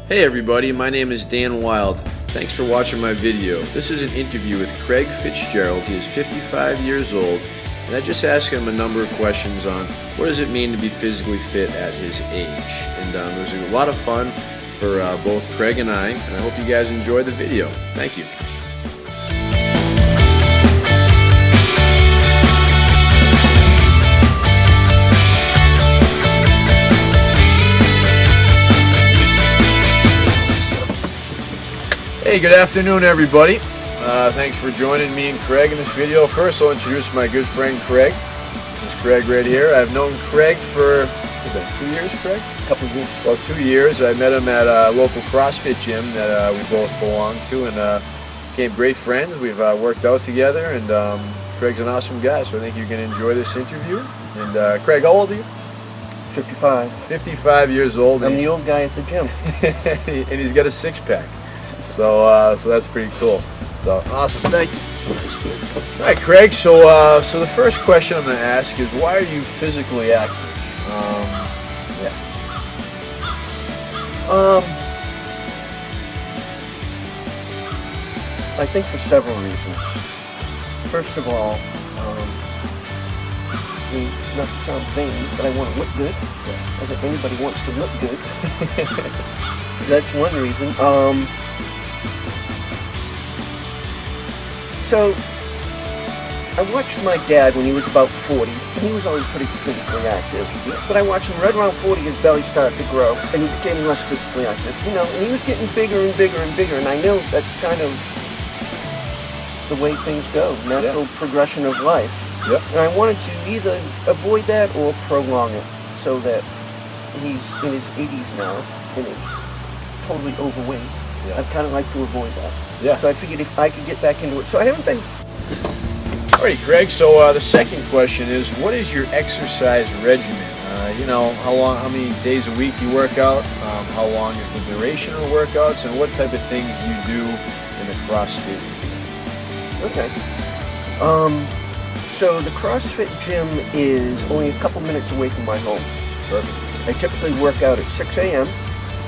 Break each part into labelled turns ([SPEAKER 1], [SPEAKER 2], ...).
[SPEAKER 1] Hey everybody, my name is Dan Wild. Thanks for watching my video. This is an interview with Craig Fitzgerald. He is 55 years old, and I just asked him a number of questions on what does it mean to be physically fit at his age. And it was a lot of fun for both Craig and I hope you guys enjoy the video. Thank you. Hey, good afternoon everybody. Thanks for joining me and Craig in this video. First, I'll introduce my good friend Craig. This is Craig right here. I've known Craig for about 2 years, Craig?
[SPEAKER 2] A couple of years.
[SPEAKER 1] About 2 years. I met him at a local CrossFit gym that we both belong to and became great friends. We've worked out together and Craig's an awesome guy, so I think you're going to enjoy this interview. And Craig, how old are you?
[SPEAKER 2] 55.
[SPEAKER 1] 55 years old.
[SPEAKER 2] I'm the old guy at the gym.
[SPEAKER 1] And he's got a six-pack. So that's pretty cool. So awesome, thank you. All right, Craig. So the first question I'm going to ask is, why are you physically active?
[SPEAKER 2] I think for several reasons. First of all, not to sound vain, but I want to look good. I think anybody wants to look good. That's one reason. So, I watched my dad when he was about 40, and he was always pretty physically active. But I watched him right around 40, his belly started to grow, and he became less physically active. And he was getting bigger and bigger and bigger, and I know that's kind of the way things go, natural progression of life.
[SPEAKER 1] Yep.
[SPEAKER 2] And I wanted to either avoid that or prolong it, so that he's in his 80s now, and is totally overweight.
[SPEAKER 1] Yeah.
[SPEAKER 2] I'd kind of like to avoid that.
[SPEAKER 1] Yeah.
[SPEAKER 2] So I figured if I could get back into it. So I haven't been.
[SPEAKER 1] Alright, Craig. So the second question is, what is your exercise regimen? How many days a week do you work out? How long is the duration of the workouts? And what type of things do you do in the CrossFit?
[SPEAKER 2] Okay. So the CrossFit gym is only a couple minutes away from my home.
[SPEAKER 1] Perfect.
[SPEAKER 2] I typically work out at 6 a.m.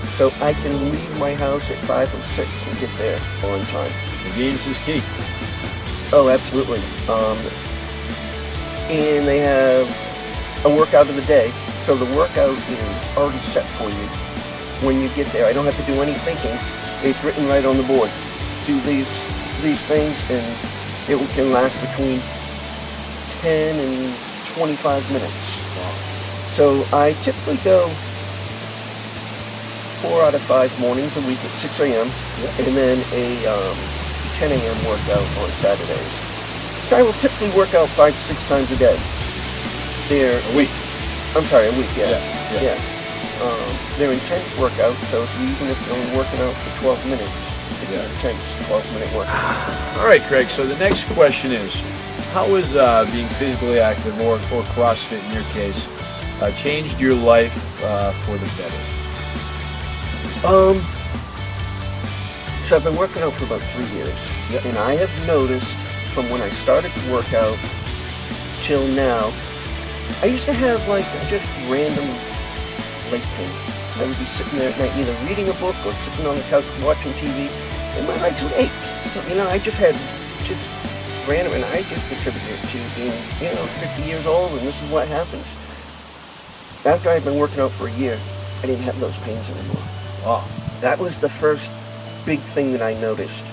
[SPEAKER 2] so I can leave my house at 5 or 6 and get there on time.
[SPEAKER 1] Convenience is key.
[SPEAKER 2] Oh, absolutely. And they have a workout of the day, so the workout is already set for you when you get there. I don't have to do any thinking. It's written right on the board. Do these things, and it can last between 10 and 25 minutes.
[SPEAKER 1] Wow.
[SPEAKER 2] So I typically go 4 out of 5 mornings a week at 6 a.m. and then a 10 a.m. workout on Saturdays. So I will typically work out 5 to 6 times a day.
[SPEAKER 1] A week?
[SPEAKER 2] I'm sorry, a week, yeah.
[SPEAKER 1] Yeah.
[SPEAKER 2] They're intense workouts, so even if you're only working out for 12 minutes, it's an intense 12-minute workout.
[SPEAKER 1] All right, Craig. So the next question is, how has being physically active or CrossFit in your case changed your life for the better?
[SPEAKER 2] So I've been working out for about 3 years, and I have noticed from when I started to work out till now, I used to have just random leg pain. I would be sitting there at night either reading a book or sitting on the couch watching TV, and my legs would ache. I just had random, and I just attributed it to being, 50 years old, and this is what happens. After I'd been working out for a year, I didn't have those pains anymore.
[SPEAKER 1] Wow.
[SPEAKER 2] That was the first big thing that I noticed.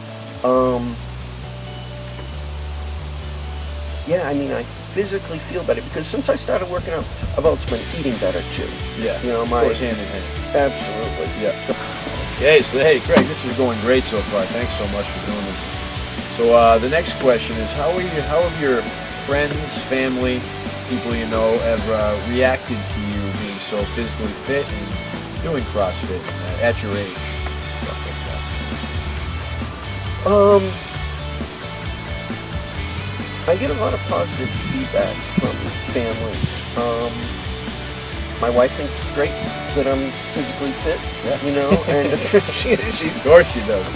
[SPEAKER 2] I physically feel better because since I started working out, I've also been eating better too.
[SPEAKER 1] Yeah.
[SPEAKER 2] Of
[SPEAKER 1] course, hand in hand.
[SPEAKER 2] Absolutely.
[SPEAKER 1] Yeah. Okay, so hey, Craig, this is going great so far. Thanks so much for doing this. So the next question is, how have your friends, family, people you know have reacted to you being so physically fit and doing CrossFit at your age? Stuff like that.
[SPEAKER 2] I get a lot of positive feedback from families. My wife thinks it's great that I'm physically fit, and she
[SPEAKER 1] of course she does.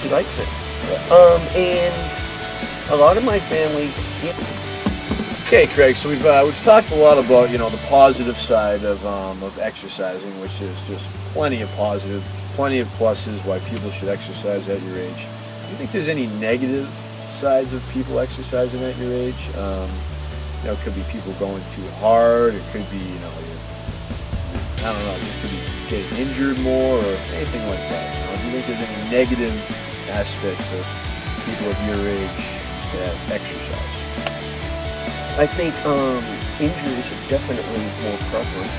[SPEAKER 2] She likes it.
[SPEAKER 1] Yeah.
[SPEAKER 2] And a lot of my family.
[SPEAKER 1] Okay, Craig. So we've talked a lot about the positive side of exercising, which is just plenty of positive plenty of pluses why people should exercise at your age. Do you think there's any negative sides of people exercising at your age? It could be people going too hard. It could be, I don't know, just could be getting injured more or anything like that. Do you think there's any negative aspects of people of your age that exercise?
[SPEAKER 2] I think injuries are definitely more prevalent.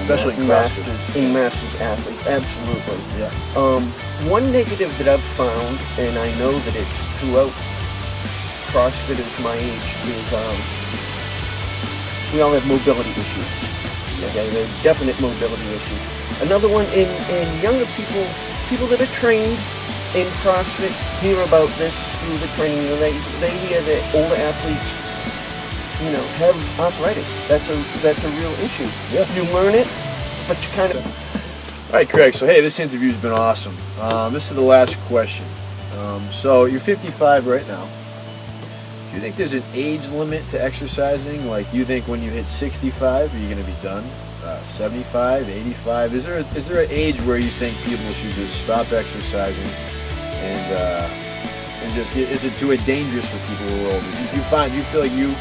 [SPEAKER 1] Especially
[SPEAKER 2] in masters athletes, absolutely.
[SPEAKER 1] Yeah.
[SPEAKER 2] One negative that I've found, and I know that it's throughout CrossFitters my age, is we all have mobility issues. Okay, there are definite mobility issues. Another one in younger people that are trained in CrossFit hear about this through the training. They hear that older athletes, have arthritis. That's a real issue.
[SPEAKER 1] Yeah.
[SPEAKER 2] You learn it, but you kind of.
[SPEAKER 1] All right, Craig. So hey, this interview's been awesome. This is the last question. So you're 55 right now. Do you think there's an age limit to exercising? Like, do you think when you hit 65, are you going to be done? 75, 85? Is there an age where you think people should just stop exercising and just, is it too dangerous for people who are older? Do you feel like you,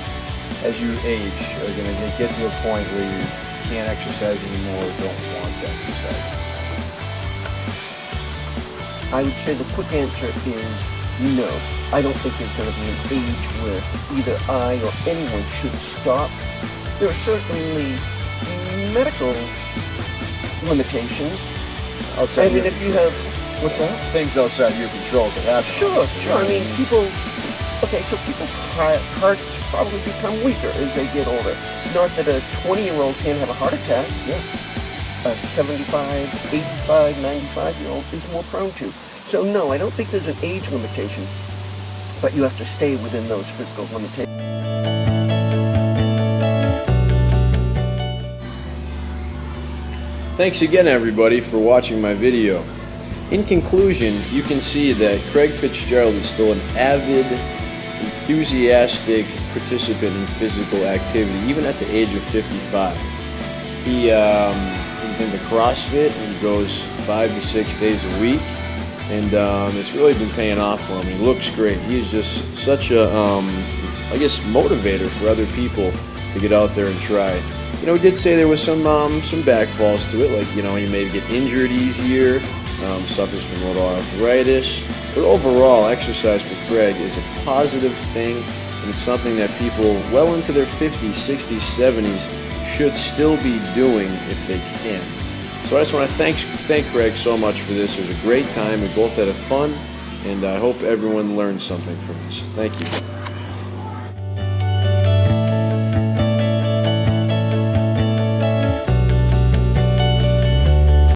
[SPEAKER 1] as you age, are going to get to a point where you can't exercise anymore or don't want to exercise?
[SPEAKER 2] I would say the quick answer is no. I don't think there's going to be an age where either I or anyone should stop. There are certainly medical limitations.
[SPEAKER 1] Outside
[SPEAKER 2] if you have, what's that?
[SPEAKER 1] Things outside your control could happen.
[SPEAKER 2] Sure. I mean, people's hearts probably become weaker as they get older. Not that a 20-year-old can't have a heart attack.
[SPEAKER 1] Yeah.
[SPEAKER 2] A 75, 85, 95-year-old is more prone to. So no, I don't think there's an age limitation, but you have to stay within those physical limitations.
[SPEAKER 1] Thanks again, everybody, for watching my video. In conclusion, you can see that Craig Fitzgerald is still an avid, enthusiastic participant in physical activity, even at the age of 55. He's into CrossFit. He goes 5 to 6 days a week. And it's really been paying off for him. He looks great. He's just such a, motivator for other people to get out there and try. He did say there was some backfalls to it, like, he may get injured easier, suffers from a little arthritis. But overall, exercise for Craig is a positive thing, and it's something that people well into their 50s, 60s, 70s should still be doing if they can. So I just want to thank Craig so much for this. It was a great time. We both had fun, and I hope everyone learned something from this. Thank you.